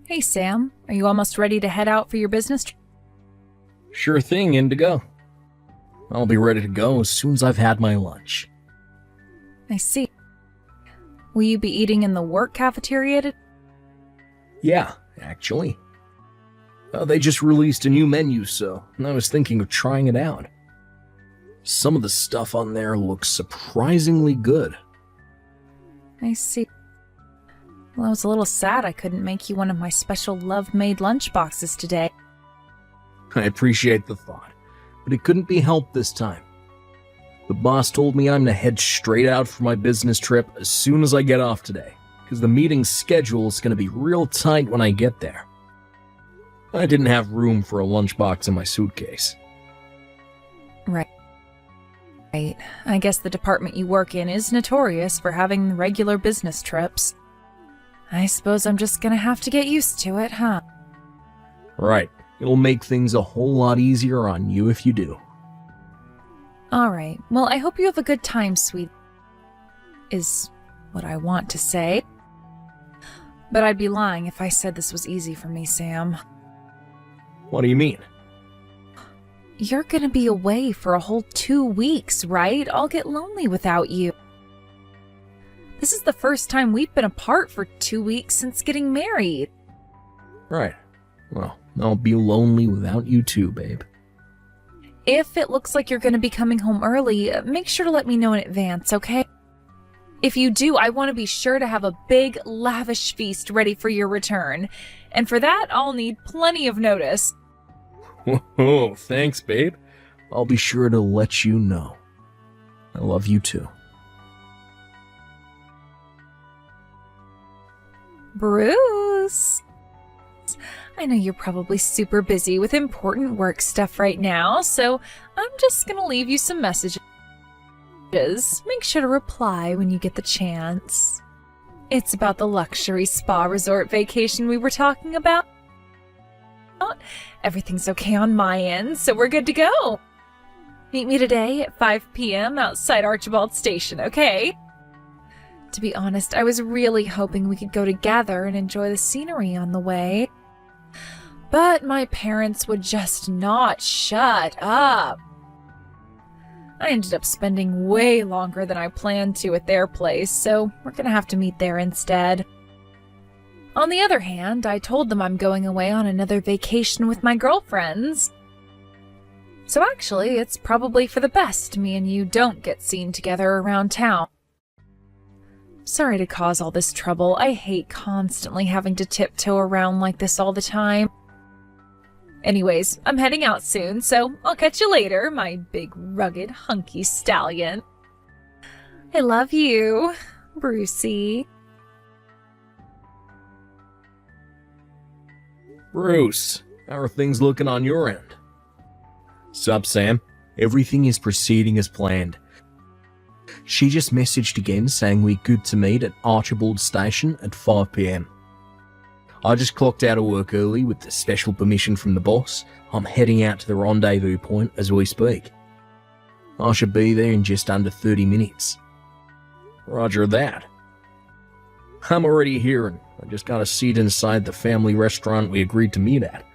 Hey Sam, are you almost ready to head out for your business trip? Sure thing, Indigo. I'll be ready to go as soon as I've had my lunch. I see. Will you be eating in the work cafeteria? Yeah, actually. They just released a new menu, so I was thinking of trying it out. Some of the stuff on there looks surprisingly good. I see. Well, I was a little sad I couldn't make you one of my special love-made lunchboxes today. I appreciate the thought, but it couldn't be helped this time. The boss told me I'm to head straight out for my business trip as soon as I get off today, because the meeting's schedule is going to be real tight when I get there. I didn't have room for a lunchbox in my suitcase. Right. I guess the department you work in is notorious for having regular business trips. I suppose I'm just gonna have to get used to it, huh? Right. It'll make things a whole lot easier on you if you do. Alright, well, I hope you have a good time, sweet. Is what I want to say. But I'd be lying if I said this was easy for me, Sam. What do you mean? You're gonna be away for a whole 2 weeks, right? I'll get lonely without you. This is the first time we've been apart for 2 weeks since getting married. Right. Well, I'll be lonely without you too, babe. If it looks like you're gonna be coming home early, make sure to let me know in advance, okay? If you do, I want to be sure to have a big, lavish feast ready for your return. And for that, I'll need plenty of notice. Oh, thanks, babe. I'll be sure to let you know. I love you too. Bruce! I know you're probably super busy with important work stuff right now, so I'm just gonna leave you some messages. Make sure to reply when you get the chance. It's about the luxury spa resort vacation we were talking about. Everything's okay on my end, so we're good to go. Meet me today at 5 p.m. outside Archibald Station, okay? To be honest, I was really hoping we could go together and enjoy the scenery on the way. But my parents would just not shut up. I ended up spending way longer than I planned to at their place, so we're gonna have to meet there instead. On the other hand, I told them I'm going away on another vacation with my girlfriends. So actually, it's probably for the best me and you don't get seen together around town. Sorry to cause all this trouble. I hate constantly having to tiptoe around like this all the time. Anyways, I'm heading out soon, so I'll catch you later, my big, rugged, hunky stallion. I love you, Brucey. Bruce, how are things looking on your end? Sup, Sam? Everything is proceeding as planned. She just messaged again saying we're good to meet at Archibald Station at 5 p.m. I just clocked out of work early with the special permission from the boss. I'm heading out to the rendezvous point as we speak. I should be there in just under 30 minutes. Roger that. I'm already here and I just got a seat inside the family restaurant we agreed to meet at.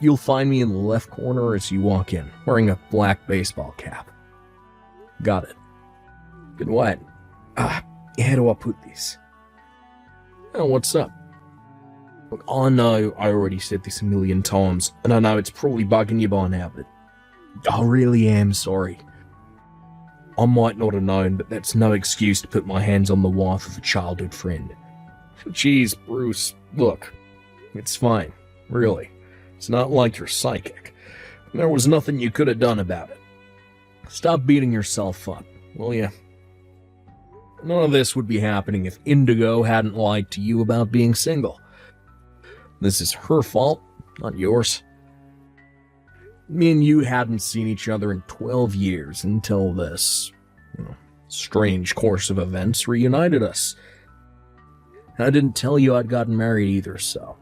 You'll find me in the left corner as you walk in, wearing a black baseball cap. Got it. Good what? How do I put this? Oh, what's up? Look, I know I already said this a million times, and I know it's probably bugging you by now, but I really am sorry. I might not have known, but that's no excuse to put my hands on the wife of a childhood friend. Jeez, Bruce, look, it's fine, really. It's not like you're psychic. There was nothing you could have done about it. Stop beating yourself up, will ya? None of this would be happening if Indigo hadn't lied to you about being single. This is her fault, not yours. Me and you hadn't seen each other in 12 years until this, strange course of events reunited us. I didn't tell you I'd gotten married either, so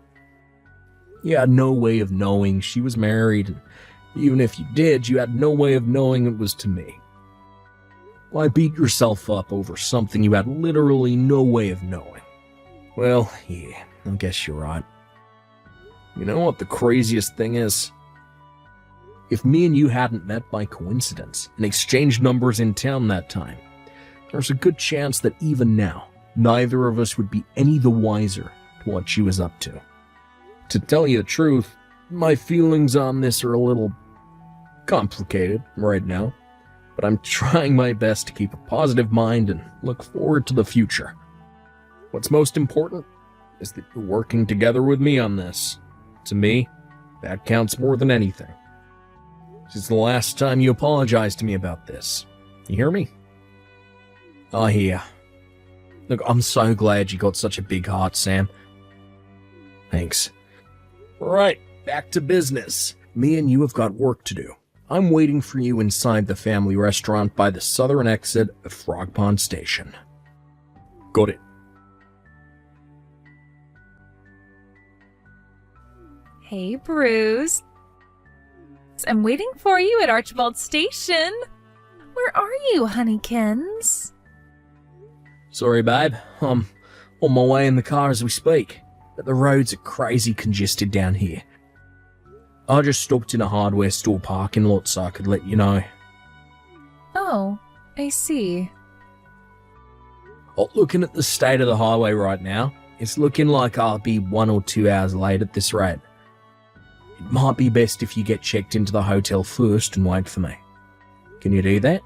you had no way of knowing she was married, and even if you did, you had no way of knowing it was to me. Why beat yourself up over something you had literally no way of knowing? Well, yeah, I guess you're right. You know what the craziest thing is? If me and you hadn't met by coincidence and exchanged numbers in town that time, there's a good chance that even now, neither of us would be any the wiser to what she was up to. To tell you the truth, my feelings on this are a little complicated right now, but I'm trying my best to keep a positive mind and look forward to the future. What's most important is that you're working together with me on this. To me, that counts more than anything. This is the last time you apologize to me about this. You hear me? I hear. Look, I'm so glad you got such a big heart, Sam. Thanks. Right, back to business. Me and you have got work to do. I'm waiting for you inside the family restaurant by the southern exit of Frog Pond Station. Got it. Hey, Bruce. I'm waiting for you at Archibald Station. Where are you, honeykins? Sorry, babe. I'm on my way in the car as we speak, but the roads are crazy congested down here. I just stopped in a hardware store parking lot so I could let you know. Oh, I see. Oh, looking at the state of the highway right now, it's looking like I'll be 1 or 2 hours late at this rate. It might be best if you get checked into the hotel first and wait for me. Can you do that?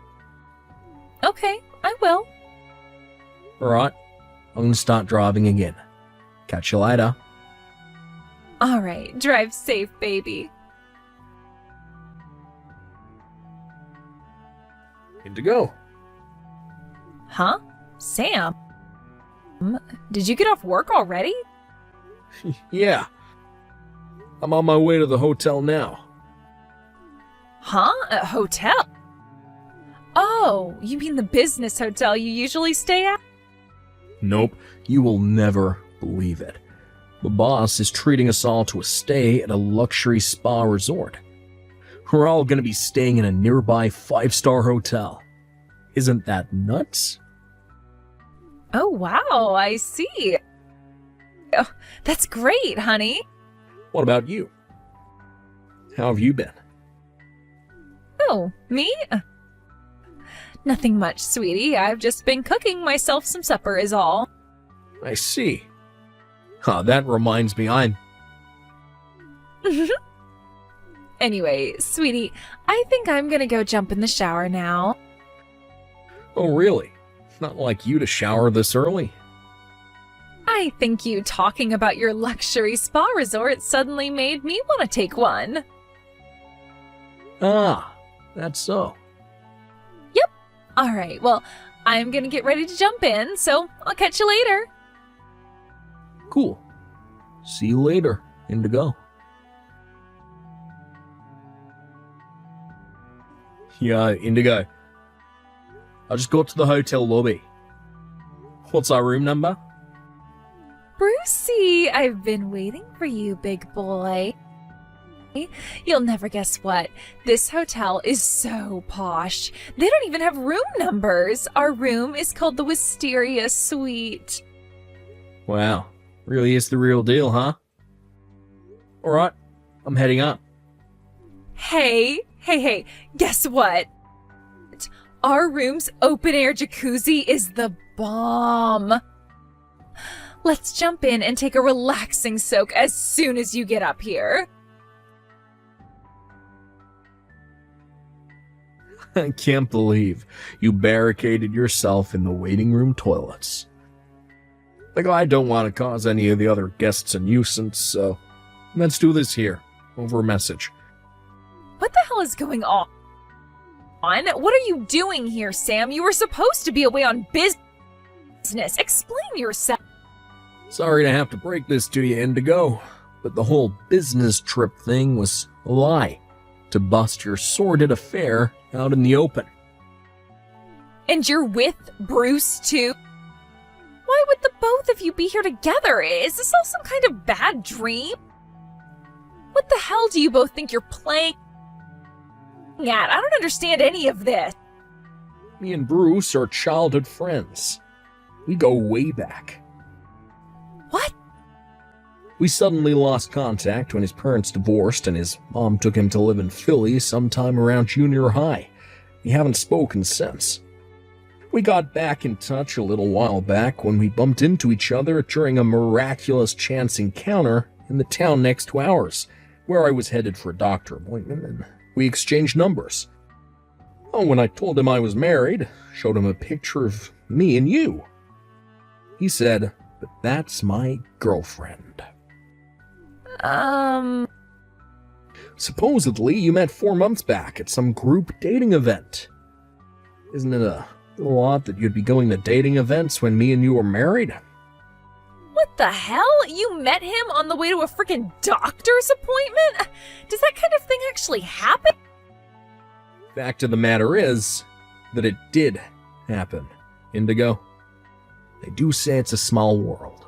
Okay, I will. Alright, I'm gonna start driving again. Catch you later. All right, drive safe, baby. Good to go. Huh? Sam? Did you get off work already? Yeah. I'm on my way to the hotel now. Huh? A hotel? Oh, you mean the business hotel you usually stay at? Nope, you will never believe it. The boss is treating us all to a stay at a luxury spa resort. We're all gonna be staying in a nearby 5-star hotel. Isn't that nuts? Oh, wow, I see. Oh, that's great, honey. What about you? How have you been? Oh, me? Nothing much, sweetie. I've just been cooking myself some supper is all. I see. That reminds me, Anyway, sweetie, I think I'm gonna go jump in the shower now. Oh, really? Not like you to shower this early. I think you talking about your luxury spa resort suddenly made me want to take one. Ah, that's so. All right, well, I'm gonna get ready to jump in, so I'll catch you later. Cool. See you later, Indigo. Yeah, Indigo. I just got to the hotel lobby. What's our room number? Brucey, I've been waiting for you, big boy. You'll never guess what. This hotel is so posh. They don't even have room numbers. Our room is called the Wisteria Suite. Wow, really is the real deal, huh? Alright, I'm heading up. Hey, guess what? Our room's open-air jacuzzi is the bomb. Let's jump in and take a relaxing soak as soon as you get up here. I can't believe you barricaded yourself in the waiting room toilets. Like, I don't want to cause any of the other guests a nuisance, so let's do this here, over a message. What the hell is going on? What are you doing here, Sam? You were supposed to be away on business. Explain yourself. Sorry to have to break this to you, Indigo, but the whole business trip thing was a lie to bust your sordid affair out in the open. And you're with Bruce, too? Why would the both of you be here together? Is this all some kind of bad dream? What the hell do you both think you're playing at? I don't understand any of this. Me and Bruce are childhood friends. We go way back. What? We suddenly lost contact when his parents divorced and his mom took him to live in Philly sometime around junior high. We haven't spoken since. We got back in touch a little while back when we bumped into each other during a miraculous chance encounter in the town next to ours, where I was headed for a doctor appointment, and we exchanged numbers. Oh, when I told him I was married, showed him a picture of me and you. He said, "But that's my girlfriend." Supposedly, you met 4 months back at some group dating event. Isn't it a little odd that you'd be going to dating events when me and you were married? What the hell? You met him on the way to a freaking doctor's appointment? Does that kind of thing actually happen? Fact of the matter is that it did happen, Indigo. They do say it's a small world.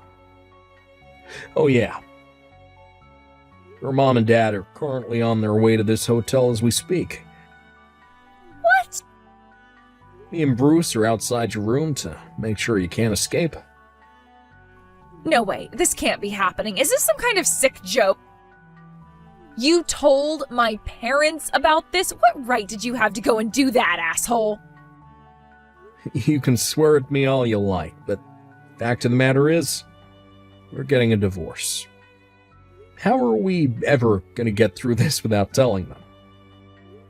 Oh yeah. Your mom and dad are currently on their way to this hotel as we speak. What? Me and Bruce are outside your room to make sure you can't escape. No way, this can't be happening. Is this some kind of sick joke? You told my parents about this? What right did you have to go and do that, asshole? You can swear at me all you like, but fact of the matter is, we're getting a divorce. How are we ever going to get through this without telling them?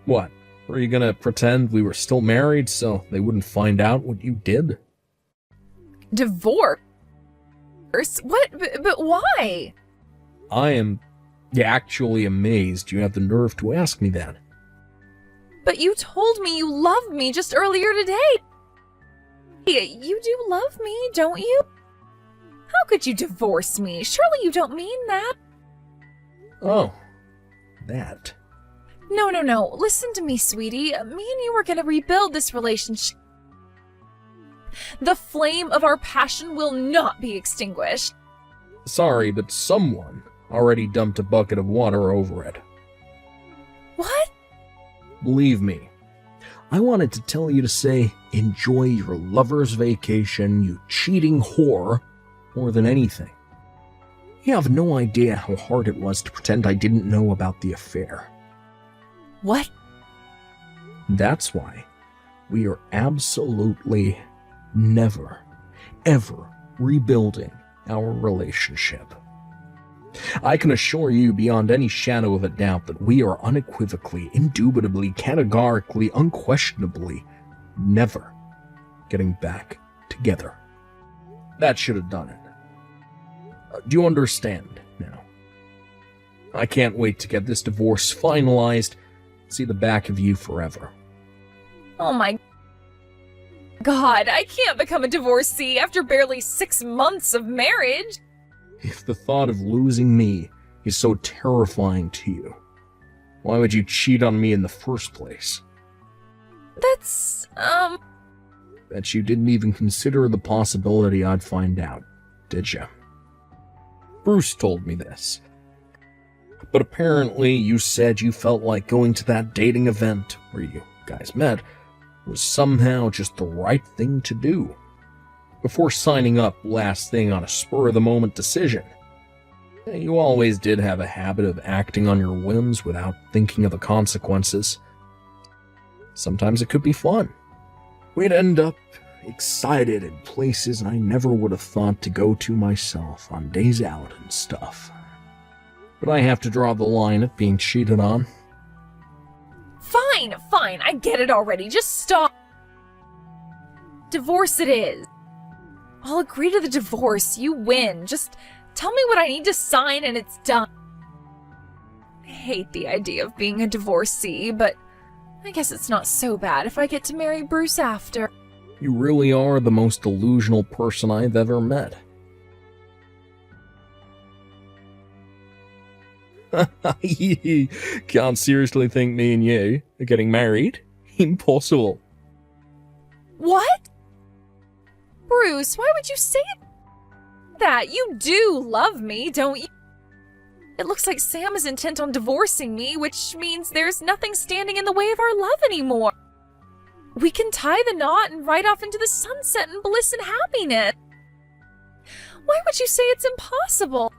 What? Were you going to pretend we were still married so they wouldn't find out what you did? Divorce? What? But why? I am actually amazed you have the nerve to ask me that. But you told me you loved me just earlier today. You do love me, don't you? How could you divorce me? Surely you don't mean that. Oh, that. No. Listen to me, sweetie. Me and you are gonna rebuild this relationship. The flame of our passion will not be extinguished. Sorry, but someone already dumped a bucket of water over it. What? Believe me, I wanted to tell you to say, enjoy your lover's vacation, you cheating whore, more than anything. You have no idea how hard it was to pretend I didn't know about the affair. What? That's why we are absolutely never, ever rebuilding our relationship. I can assure you beyond any shadow of a doubt that we are unequivocally, indubitably, categorically, unquestionably never getting back together. That should have done it. Do you understand now? I can't wait to get this divorce finalized, see the back of you forever. Oh my God, I can't become a divorcee after barely 6 months of marriage. If the thought of losing me is so terrifying to you, why would you cheat on me in the first place? That's, Bet you didn't even consider the possibility I'd find out, did you? Bruce told me this. But apparently you said you felt like going to that dating event where you guys met was somehow just the right thing to do. Before signing up last thing on a spur-of-the-moment decision. You always did have a habit of acting on your whims without thinking of the consequences. Sometimes it could be fun. We'd end up excited in places I never would have thought to go to myself on days out and stuff. But I have to draw the line at being cheated on. Fine, I get it already. Just stop. Divorce it is. I'll agree to the divorce. You win. Just tell me what I need to sign and it's done. I hate the idea of being a divorcee, but I guess it's not so bad if I get to marry Bruce after. You really are the most delusional person I've ever met. Can't seriously think me and you are getting married? Impossible. What? Bruce, why would you say that? You do love me, don't you? It looks like Sam is intent on divorcing me, which means there's nothing standing in the way of our love anymore. We can tie the knot and ride off into the sunset in bliss and happiness. Why would you say it's impossible?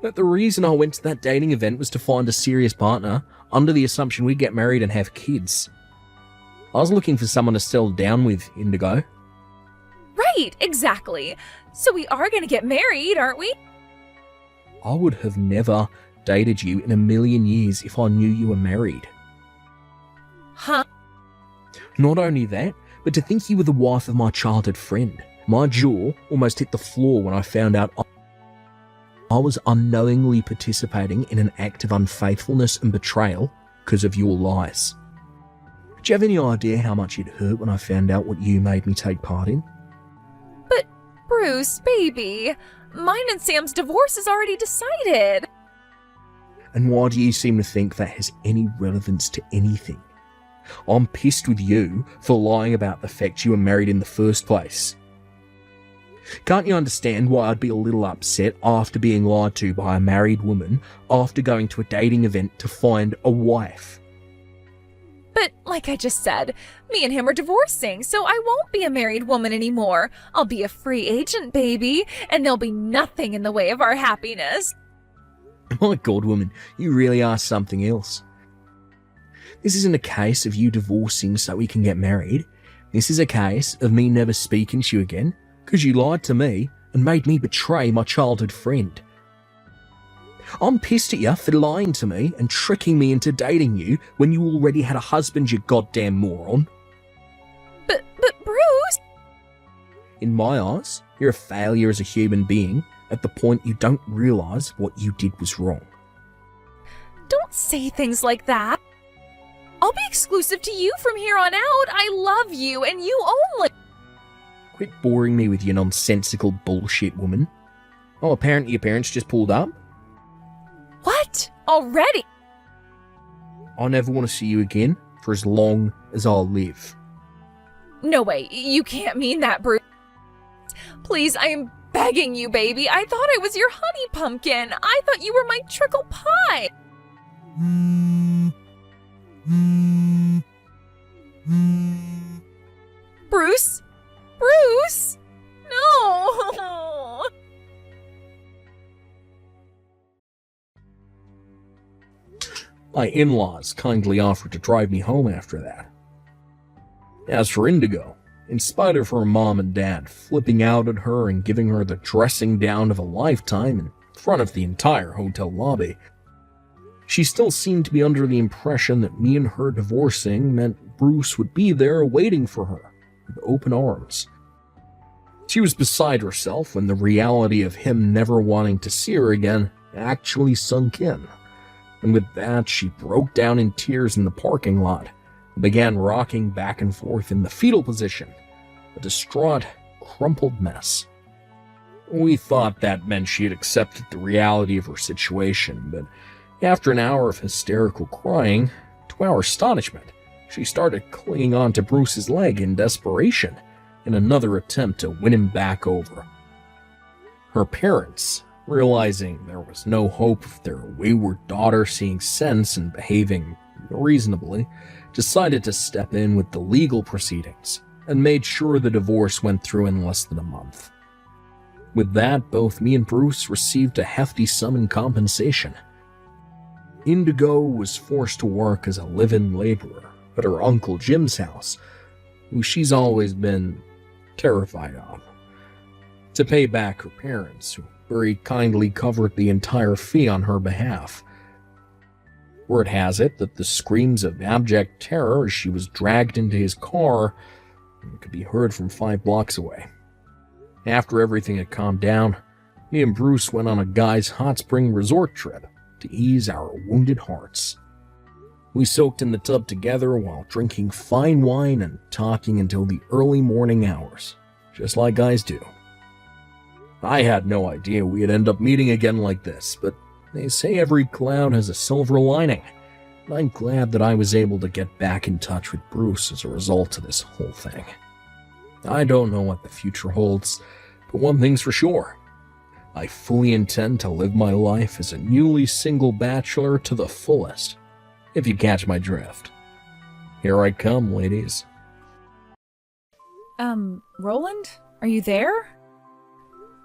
But the reason I went to that dating event was to find a serious partner, under the assumption we'd get married and have kids. I was looking for someone to settle down with, Indigo. Right, exactly. So we are going to get married, aren't we? I would have never dated you in a million years if I knew you were married. Huh? Not only that, but to think you were the wife of my childhood friend. My jaw almost hit the floor when I found out I was unknowingly participating in an act of unfaithfulness and betrayal because of your lies. Do you have any idea how much it hurt when I found out what you made me take part in? But, Bruce, baby, mine and Sam's divorce is already decided. And why do you seem to think that has any relevance to anything? I'm pissed with you for lying about the fact you were married in the first place. Can't you understand why I'd be a little upset after being lied to by a married woman after going to a dating event to find a wife? But, like I just said, me and him are divorcing, so I won't be a married woman anymore. I'll be a free agent, baby, and there'll be nothing in the way of our happiness. My God, woman, you really are something else. This isn't a case of you divorcing so we can get married. This is a case of me never speaking to you again because you lied to me and made me betray my childhood friend. I'm pissed at you for lying to me and tricking me into dating you when you already had a husband, you goddamn moron. But Bruce! In my eyes, you're a failure as a human being at the point you don't realise what you did was wrong. Don't say things like that. I'll be exclusive to you from here on out. I love you and you only. Quit boring me with your nonsensical bullshit, woman. Oh, apparently your parents just pulled up? What? Already? I never want to see you again for as long as I'll live. No way, you can't mean that, Bruce. Please, I am begging you, baby. I thought I was your honey pumpkin. I thought you were my trickle pie. Bruce? Bruce? No! My in-laws kindly offered to drive me home after that. As for Indigo, in spite of her mom and dad flipping out at her and giving her the dressing down of a lifetime in front of the entire hotel lobby, she still seemed to be under the impression that me and her divorcing meant Bruce would be there waiting for her with open arms. She was beside herself when the reality of him never wanting to see her again actually sunk in. And with that, she broke down in tears in the parking lot and began rocking back and forth in the fetal position, a distraught, crumpled mess. We thought that meant she had accepted the reality of her situation, but after an hour of hysterical crying, to our astonishment, she started clinging onto Bruce's leg in desperation in another attempt to win him back over. Her parents, realizing there was no hope of their wayward daughter seeing sense and behaving reasonably, decided to step in with the legal proceedings and made sure the divorce went through in less than a month. With that, both me and Bruce received a hefty sum in compensation. Indigo was forced to work as a live-in laborer at her Uncle Jim's house, who she's always been terrified of, to pay back her parents, who very kindly covered the entire fee on her behalf. Word has it that the screams of abject terror as she was dragged into his car could be heard from 5 blocks away. After everything had calmed down, me and Bruce went on a guy's hot spring resort trip to ease our wounded hearts. We soaked in the tub together while drinking fine wine and talking until the early morning hours, just like guys do. I had no idea we'd end up meeting again like this, but they say every cloud has a silver lining, and I'm glad that I was able to get back in touch with Bruce as a result of this whole thing. I don't know what the future holds, but one thing's for sure. I fully intend to live my life as a newly single bachelor to the fullest, if you catch my drift. Here I come, ladies. Roland? Are you there?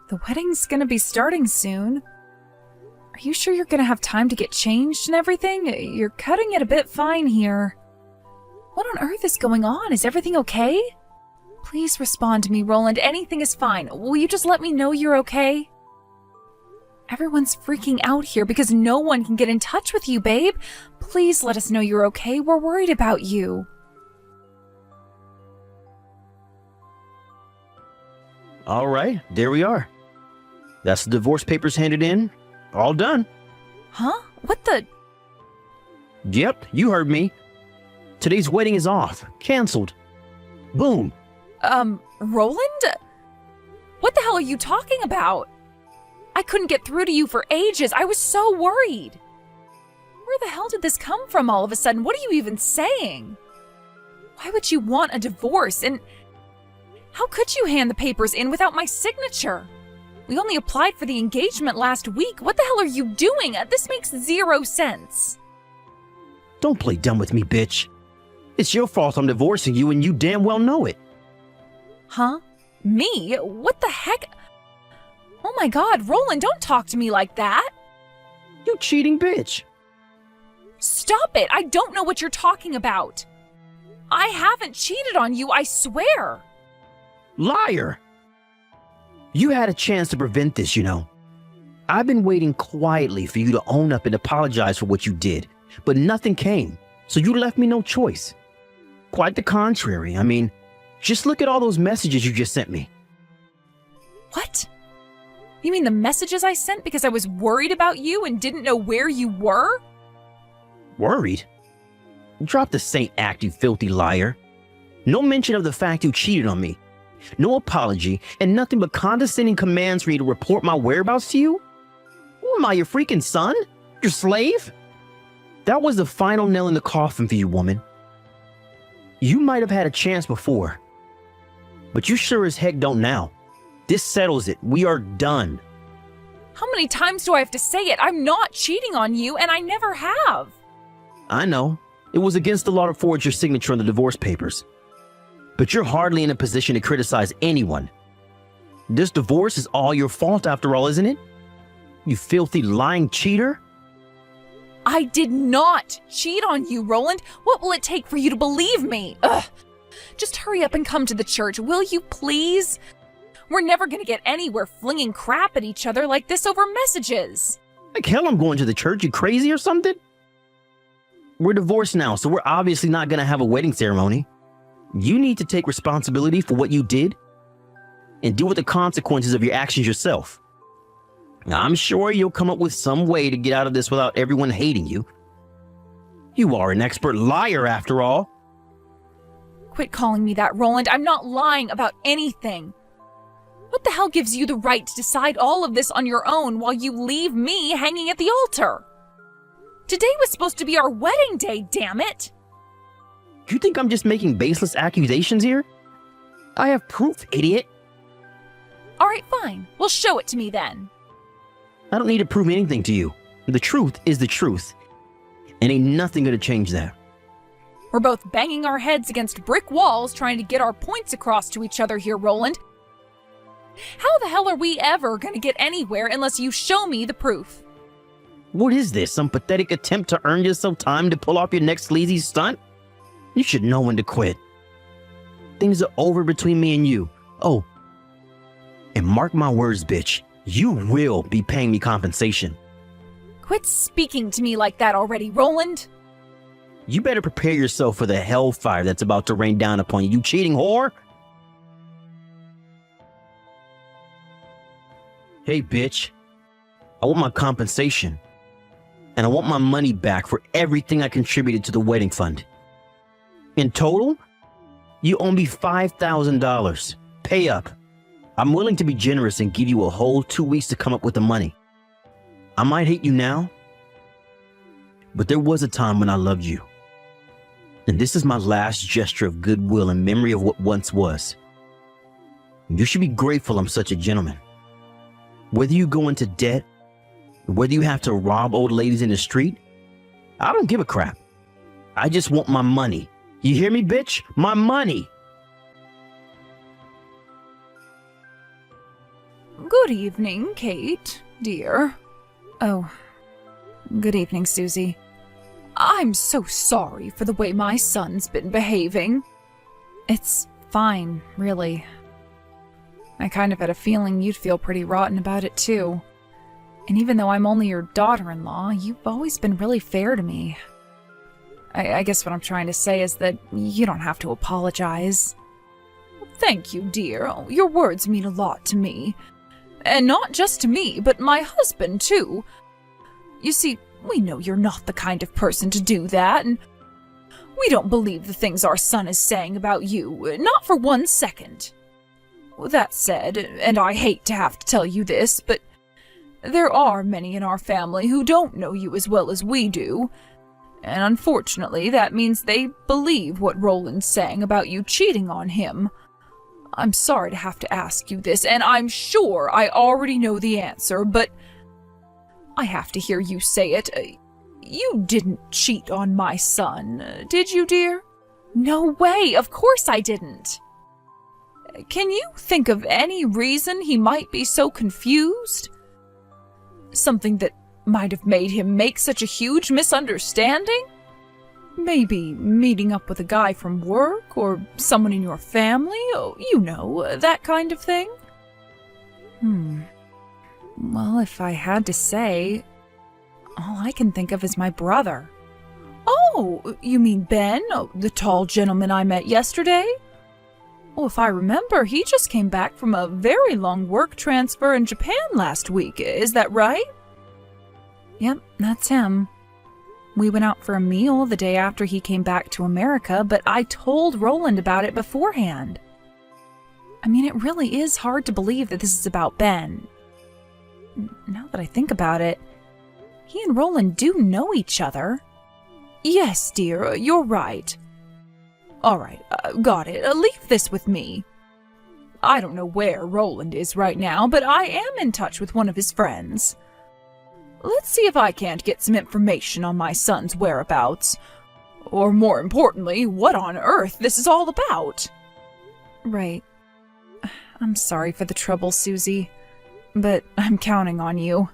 The wedding's gonna be starting soon. you sure you're gonna have time to get changed and everything? You're cutting it a bit fine here. What on earth is going on? Is everything okay? Please respond to me, Roland. Anything is fine. Will you just let me know you're okay? Everyone's freaking out here because no one can get in touch with you, babe. Please let us know you're okay. We're worried about you. All right, there we are. That's the divorce papers handed in. All done. Huh? What the? Yep, you heard me. Today's wedding is off. Canceled. Boom. Roland? What the hell are you talking about? I couldn't get through to you for ages. I was so worried. Where the hell did this come from all of a sudden? What are you even saying? Why would you want a divorce? And how could you hand the papers in without my signature? We only applied for the engagement last week. What the hell are you doing? This makes 0 sense. Don't play dumb with me, bitch. It's your fault I'm divorcing you and you damn well know it. Huh? Me? What the heck? Oh my god, Roland, don't talk to me like that. You cheating bitch. Stop it! I don't know what you're talking about. I haven't cheated on you, I swear. Liar. You had a chance to prevent this, you know. I've been waiting quietly for you to own up and apologize for what you did, but nothing came, so you left me no choice. Quite the contrary. I mean, just look at all those messages you just sent me. What? You mean the messages I sent because I was worried about you and didn't know where you were? Worried? Drop the saint act, you filthy liar. No mention of the fact you cheated on me. No apology, and nothing but condescending commands for me to report my whereabouts to you? Who am I, your freaking son? Your slave? That was the final nail in the coffin for you, woman. You might have had a chance before, but you sure as heck don't now. This settles it. We are done. How many times do I have to say it? I'm not cheating on you, and I never have. I know. It was against the law to forge your signature on the divorce papers. But you're hardly in a position to criticize anyone. This divorce is all your fault after all, isn't it? You filthy lying cheater. I did not cheat on you, Roland. What will it take for you to believe me? Ugh. Just hurry up and come to the church, will you please? We're never gonna get anywhere flinging crap at each other like this over messages. Like hell I'm going to the church, you crazy or something? We're divorced now, so we're obviously not gonna have a wedding ceremony. You need to take responsibility for what you did and deal with the consequences of your actions yourself. Now, I'm sure you'll come up with some way to get out of this without everyone hating you. You are an expert liar after all. Quit calling me that, Roland. I'm not lying about anything. What the hell gives you the right to decide all of this on your own while you leave me hanging at the altar? Today was supposed to be our wedding day, damn it! You think I'm just making baseless accusations here? I have proof, idiot. Alright, fine. Well, show it to me then. I don't need to prove anything to you. The truth is the truth. And ain't nothing gonna change that. We're both banging our heads against brick walls trying to get our points across to each other here, Roland. How the hell are we ever gonna get anywhere unless you show me the proof? What is this? Some pathetic attempt to earn yourself time to pull off your next sleazy stunt? You should know when to quit. Things are over between me and you. Oh, and mark my words, bitch. You will be paying me compensation. Quit speaking to me like that already, Roland. You better prepare yourself for the hellfire that's about to rain down upon you, you cheating whore. Hey, bitch. I want my compensation. And I want my money back for everything I contributed to the wedding fund. In total, you owe me $5,000. Pay up. I'm willing to be generous and give you a whole 2 weeks to come up with the money. I might hate you now, but there was a time when I loved you. And this is my last gesture of goodwill in memory of what once was. You should be grateful I'm such a gentleman. Whether you go into debt, whether you have to rob old ladies in the street, I don't give a crap. I just want my money. You hear me, bitch? My money! Good evening, Kate, dear. Oh, Good evening, Susie. I'm so sorry for the way my son's been behaving. It's fine, really. I kind of had a feeling you'd feel pretty rotten about it, too. And even though I'm only your daughter-in-law, you've always been really fair to me. I guess what I'm trying to say is that you don't have to apologize. Thank you, dear. Your words mean a lot to me. And not just to me, but my husband, too. You see, we know you're not the kind of person to do that, and we don't believe the things our son is saying about you, not for 1 second. That said, and I hate to have to tell you this, but there are many in our family who don't know you as well as we do, and unfortunately that means they believe what Roland's saying about you cheating on him. I'm sorry to have to ask you this, and I'm sure I already know the answer, but I have to hear you say it. You didn't cheat on my son, did you, dear? No way, of course I didn't. Can you think of any reason he might be so confused? Something that might have made him make such a huge misunderstanding? Maybe meeting up with a guy from work or someone in your family, you know, that kind of thing? Well, if I had to say, all I can think of is my brother. Oh, you mean Ben, the tall gentleman I met yesterday? Well, if I remember, he just came back from a very long work transfer in Japan last week. Is that right? Yep, that's him. We went out for a meal the day after he came back to America, but I told Roland about it beforehand. I mean, it really is hard to believe that this is about Ben. Now that I think about it, he and Roland do know each other. Yes, dear, you're right. All right, got it. Leave this with me. I don't know where Roland is right now, but I am in touch with one of his friends. Let's see if I can't get some information on my son's whereabouts. Or more importantly, what on earth this is all about. Right. I'm sorry for the trouble, Susie, but I'm counting on you.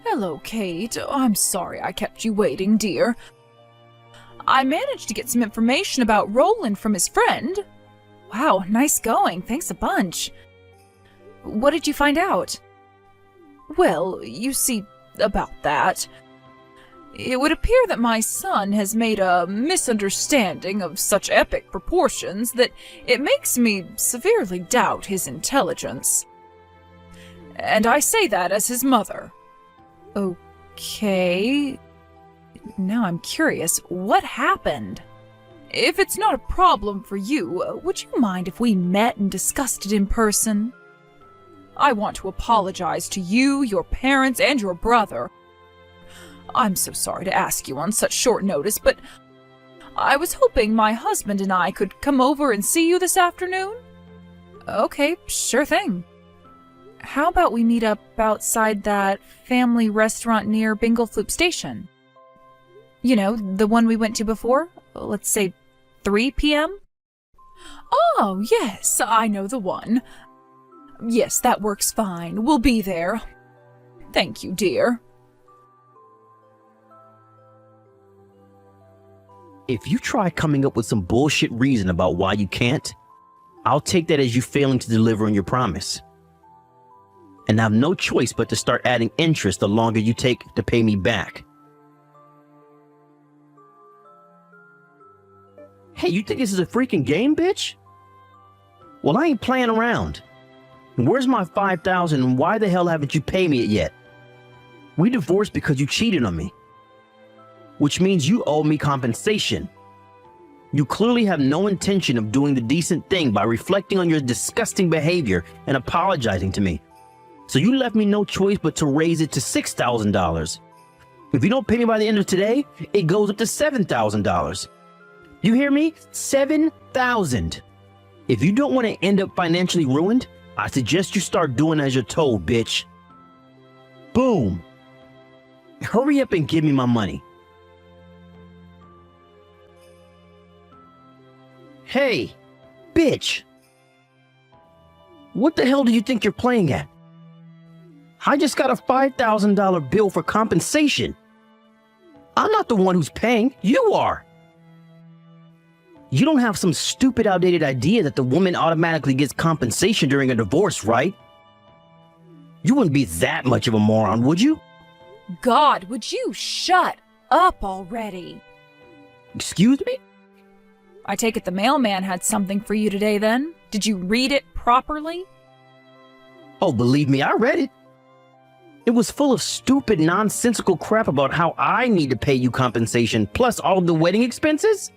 Hello, Kate. I'm sorry I kept you waiting, dear. I managed to get some information about Roland from his friend. Wow, nice going. Thanks a bunch. What did you find out? Well, you see, about that. It would appear that my son has made a misunderstanding of such epic proportions that it makes me severely doubt his intelligence. And I say that as his mother. Okay. Now I'm curious, what happened? If it's not a problem for you, would you mind if we met and discussed it in person? I want to apologize to you, your parents, and your brother. I'm so sorry to ask you on such short notice, but I was hoping my husband and I could come over and see you this afternoon. Okay, sure thing. How about we meet up outside that family restaurant near Binglefloop Station? You know, the one we went to before? Let's say 3 p.m.? Oh, yes, I know the one. Yes, that works fine. We'll be there. Thank you, dear. If you try coming up with some bullshit reason about why you can't, I'll take that as you failing to deliver on your promise. And I have no choice but to start adding interest the longer you take to pay me back. Hey, you think this is a freaking game, bitch? Well, I ain't playing around. Where's my $5,000 and why the hell haven't you paid me it yet? We divorced because you cheated on me. Which means you owe me compensation. You clearly have no intention of doing the decent thing by reflecting on your disgusting behavior and apologizing to me. So you left me no choice but to raise it to $6,000. If you don't pay me by the end of today, it goes up to $7,000. You hear me? $7,000. If you don't want to end up financially ruined, I suggest you start doing as you're told, bitch. Boom. Hurry up and give me my money. Hey, bitch. What the hell do you think you're playing at? I just got a $5,000 bill for compensation. I'm not the one who's paying. You are. You don't have some stupid, outdated idea that the woman automatically gets compensation during a divorce, right? You wouldn't be that much of a moron, would you? God, would you shut up already? Excuse me? I take it the mailman had something for you today then? Did you read it properly? Oh, believe me, I read it. It was full of stupid, nonsensical crap about how I need to pay you compensation, plus all of the wedding expenses.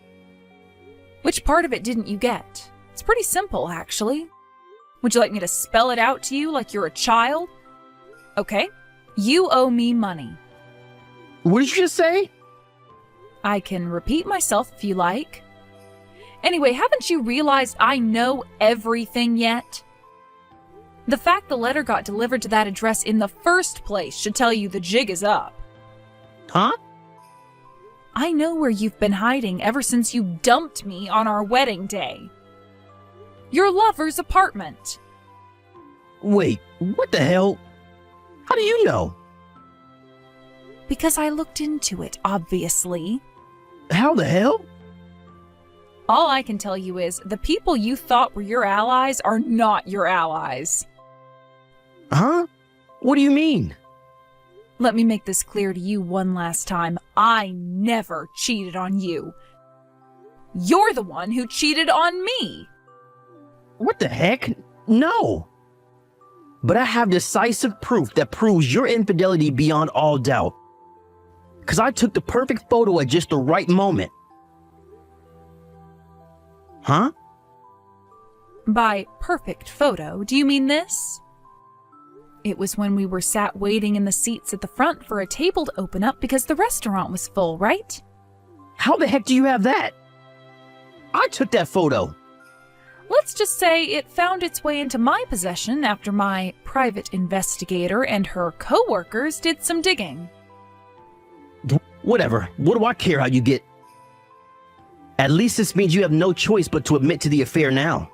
Which part of it didn't you get? It's pretty simple, actually. Would you like me to spell it out to you like you're a child? Okay, you owe me money. What did you just say? I can repeat myself if you like. Anyway, haven't you realized I know everything yet? The fact the letter got delivered to that address in the first place should tell you the jig is up. Huh? I know where you've been hiding ever since you dumped me on our wedding day. Your lover's apartment. Wait, what the hell? How do you know? Because I looked into it, obviously. How the hell? All I can tell you is the people you thought were your allies are not your allies. Huh? What do you mean? Let me make this clear to you one last time. I never cheated on you. You're the one who cheated on me. What the heck? No. But I have decisive proof that proves your infidelity beyond all doubt. Because I took the perfect photo at just the right moment. Huh? By perfect photo, do you mean this? It was when we were sat waiting in the seats at the front for a table to open up because the restaurant was full, right? How the heck do you have that? I took that photo. Let's just say it found its way into my possession after my private investigator and her co-workers did some digging. Whatever. What do I care how you get? At least this means you have no choice but to admit to the affair now.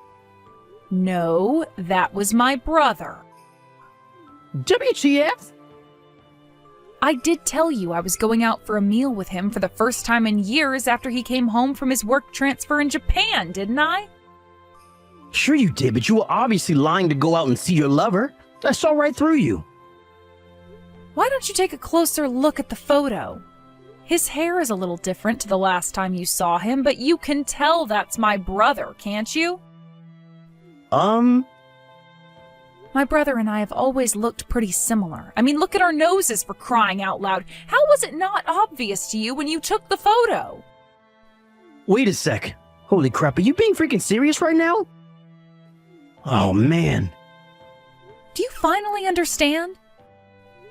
No, that was my brother. WTF? I did tell you I was going out for a meal with him for the first time in years after he came home from his work transfer in Japan, didn't I? Sure you did, but you were obviously lying to go out and see your lover. I saw right through you. Why don't you take a closer look at the photo? His hair is a little different to the last time you saw him, but you can tell that's my brother, can't you? My brother and I have always looked pretty similar. I mean, look at our noses, for crying out loud. How was it not obvious to you when you took the photo? Wait a sec. Holy crap, are you being freaking serious right now? Oh, man. Do you finally understand?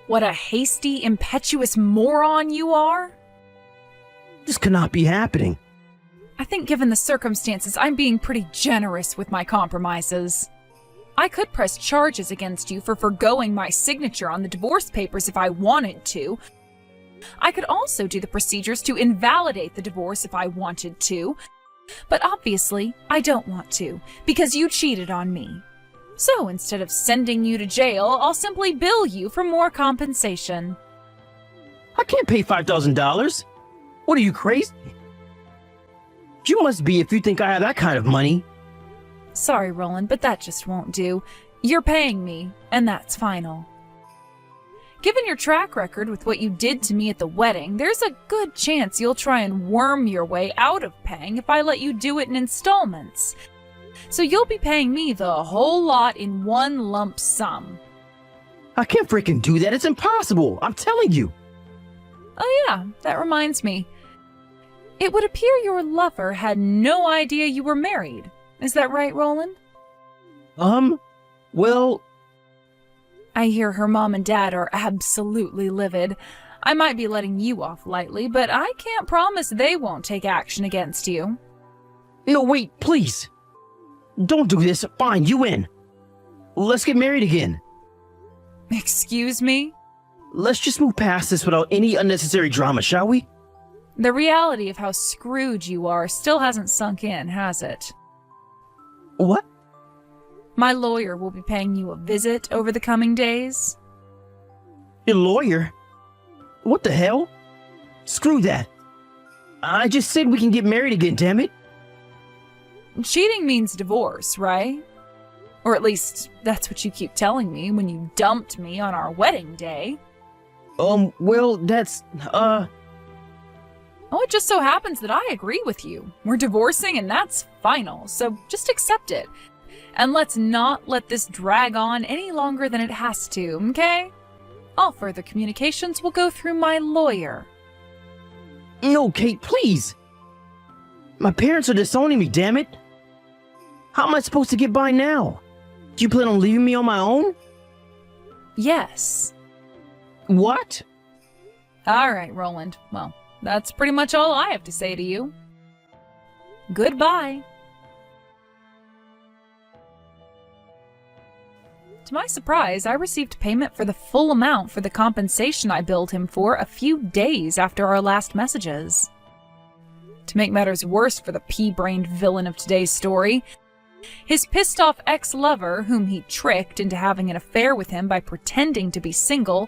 What a hasty, impetuous moron you are? This cannot be happening. I think given the circumstances, I'm being pretty generous with my compromises. I could press charges against you for forgoing my signature on the divorce papers if I wanted to. I could also do the procedures to invalidate the divorce if I wanted to. But obviously, I don't want to, because you cheated on me. So instead of sending you to jail, I'll simply bill you for more compensation. I can't pay $5,000. What are you, crazy? You must be if you think I have that kind of money. Sorry, Roland, but that just won't do. You're paying me, and that's final. Given your track record with what you did to me at the wedding, there's a good chance you'll try and worm your way out of paying if I let you do it in installments. So you'll be paying me the whole lot in one lump sum. I can't freaking do that. It's impossible. I'm telling you. Oh yeah, that reminds me. It would appear your lover had no idea you were married. Is that right, Roland? Well... I hear her mom and dad are absolutely livid. I might be letting you off lightly, but I can't promise they won't take action against you. No, wait, please. Don't do this. Fine, you win. Let's get married again. Excuse me? Let's just move past this without any unnecessary drama, shall we? The reality of how screwed you are still hasn't sunk in, has it? What? My lawyer will be paying you a visit over the coming days. Your lawyer? What the hell? Screw that. I just said we can get married again, damn it. Cheating means divorce, right? Or at least that's what you keep telling me when you dumped me on our wedding day. Well, that's, Oh, it just so happens that I agree with you. We're divorcing and that's final, so just accept it. And let's not let this drag on any longer than it has to, okay? All further communications will go through my lawyer. No, Kate, please. My parents are disowning me, damn it. How am I supposed to get by now? Do you plan on leaving me on my own? Yes. What? All right, Roland. Well, that's pretty much all I have to say to you. Goodbye. To my surprise, I received payment for the full amount for the compensation I billed him for a few days after our last messages. To make matters worse for the pea-brained villain of today's story, his pissed-off ex-lover, whom he tricked into having an affair with him by pretending to be single,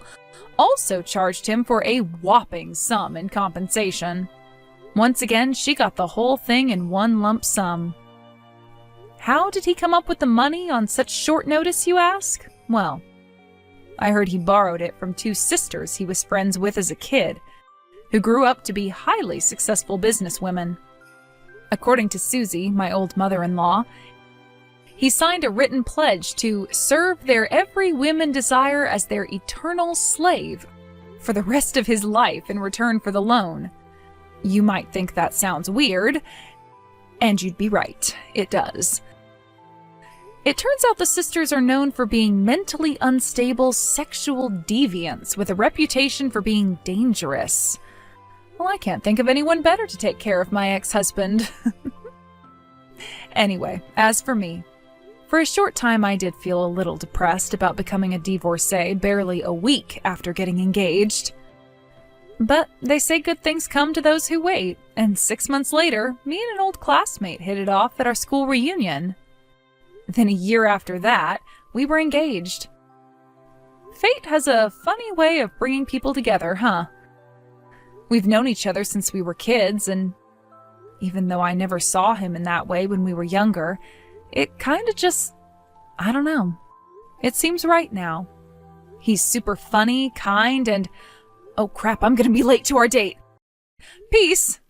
also charged him for a whopping sum in compensation. Once again, she got the whole thing in one lump sum. How did he come up with the money on such short notice, you ask? Well, I heard he borrowed it from two sisters he was friends with as a kid, who grew up to be highly successful businesswomen. According to Susie, my old mother-in-law, he signed a written pledge to serve their every whim and desire as their eternal slave for the rest of his life in return for the loan. You might think that sounds weird, and you'd be right, it does. It turns out the sisters are known for being mentally unstable sexual deviants with a reputation for being dangerous. Well, I can't think of anyone better to take care of my ex-husband. Anyway, as for me, for a short time I did feel a little depressed about becoming a divorcee barely a week after getting engaged. But they say good things come to those who wait, and 6 months later, me and an old classmate hit it off at our school reunion. Then a year after that, we were engaged. Fate has a funny way of bringing people together, huh? We've known each other since we were kids, and even though I never saw him in that way when we were younger, it kinda just, I don't know. It seems right now. He's super funny, kind, and oh crap, I'm gonna be late to our date. Peace!